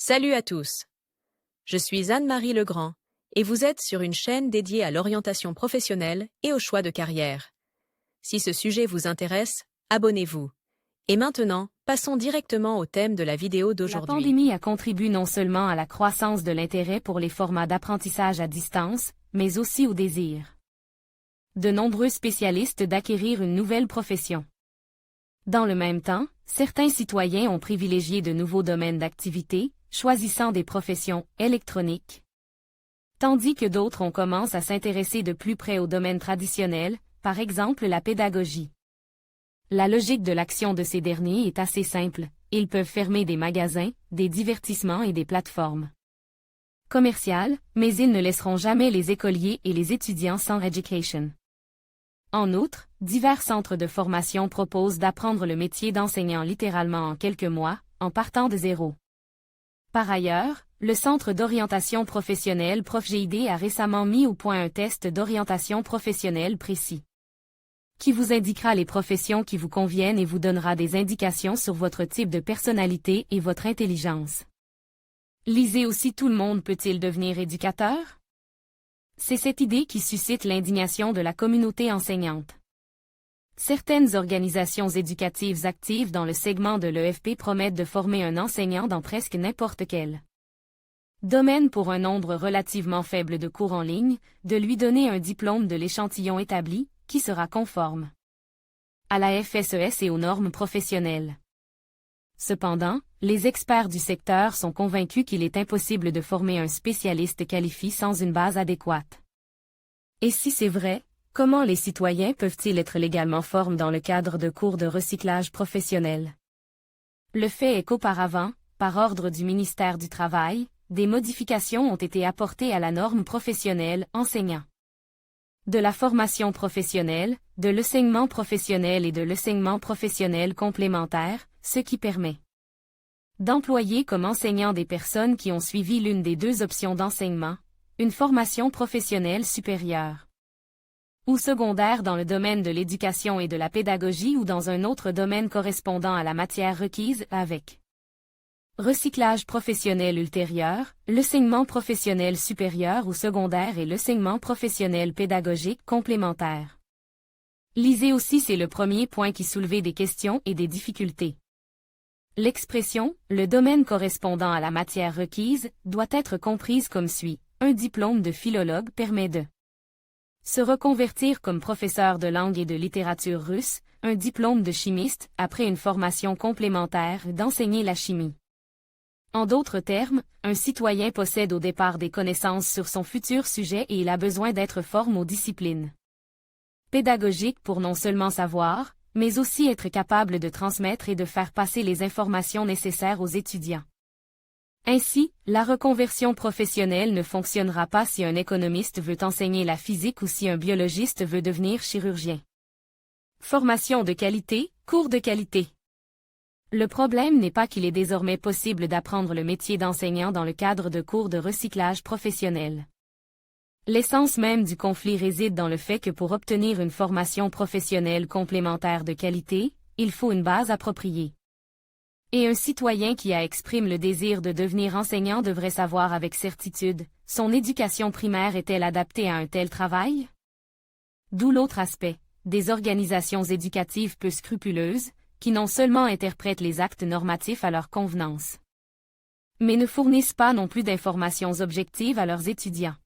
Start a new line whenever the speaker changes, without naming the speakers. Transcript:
Salut à tous. Je suis Anne-Marie Legrand et vous êtes sur une chaîne dédiée à l'orientation professionnelle et au choix de carrière. Si ce sujet vous intéresse, abonnez-vous. Et maintenant, passons directement au thème de la vidéo
La
d'aujourd'hui.
pandémie a contribué non seulement à la croissance de l'intérêt pour les formats d'apprentissage à distance, mais aussi au désir de nombreux spécialistes d'acquérir une nouvelle profession. Dans le même temps, certains citoyens ont privilégié de nouveaux domaines d'activité, choisissant des professions électroniques, tandis que d'autres ont commencé à s'intéresser de plus près aux domaines traditionnels, par exemple la pédagogie. La logique de l'action de ces derniers est assez simple, ils peuvent fermer des magasins, des divertissements et des plateformes commerciales, mais ils ne laisseront jamais les écoliers et les étudiants sans education. En outre, divers centres de formation proposent d'apprendre le métier d'enseignant littéralement en quelques mois, en partant de zéro. Par ailleurs, le Centre d'orientation professionnelle ProfGID a récemment mis au point un test d'orientation professionnelle précis, qui vous indiquera les professions qui vous conviennent et vous donnera des indications sur votre type de personnalité et votre intelligence. Lisez aussi Tout le monde peut-il devenir éducateur? C'est cette idée qui suscite l'indignation de la communauté enseignante. Certaines organisations éducatives actives dans le segment de l'EFP promettent de former un enseignant dans presque n'importe quel domaine pour un nombre relativement faible de cours en ligne, de lui donner un diplôme de l'échantillon établi, qui sera conforme à la FSES et aux normes professionnelles. Cependant, les experts du secteur sont convaincus qu'il est impossible de former un spécialiste qualifié sans une base adéquate. Et si c'est vrai, comment les citoyens peuvent-ils être légalement formés dans le cadre de cours de recyclage professionnel? Le fait est qu'auparavant, par ordre du ministère du Travail, des modifications ont été apportées à la norme professionnelle enseignant de la formation professionnelle, de l'enseignement professionnel et de l'enseignement professionnel complémentaire, ce qui permet d'employer comme enseignants des personnes qui ont suivi l'une des deux options d'enseignement, une formation professionnelle supérieure ou secondaire dans le domaine de l'éducation et de la pédagogie ou dans un autre domaine correspondant à la matière requise avec recyclage professionnel ultérieur, l'enseignement professionnel supérieur ou secondaire et l'enseignement professionnel pédagogique complémentaire. Lisez aussi c'est le premier point qui soulevait des questions et des difficultés. L'expression « le domaine correspondant à la matière requise » doit être comprise comme suit. Un diplôme de philologue permet de se reconvertir comme professeur de langue et de littérature russe, un diplôme de chimiste, après une formation complémentaire, d'enseigner la chimie. En d'autres termes, un citoyen possède au départ des connaissances sur son futur sujet et il a besoin d'être formé aux disciplines pédagogiques pour non seulement savoir, mais aussi être capable de transmettre et de faire passer les informations nécessaires aux étudiants. Ainsi, la reconversion professionnelle ne fonctionnera pas si un économiste veut enseigner la physique ou si un biologiste veut devenir chirurgien. Formation de qualité, cours de qualité. Le problème n'est pas qu'il est désormais possible d'apprendre le métier d'enseignant dans le cadre de cours de recyclage professionnel. L'essence même du conflit réside dans le fait que pour obtenir une formation professionnelle complémentaire de qualité, il faut une base appropriée. Et un citoyen qui exprime le désir de devenir enseignant devrait savoir avec certitude, son éducation primaire est-elle adaptée à un tel travail? D'où l'autre aspect, des organisations éducatives peu scrupuleuses, qui non seulement interprètent les actes normatifs à leur convenance, mais ne fournissent pas non plus d'informations objectives à leurs étudiants.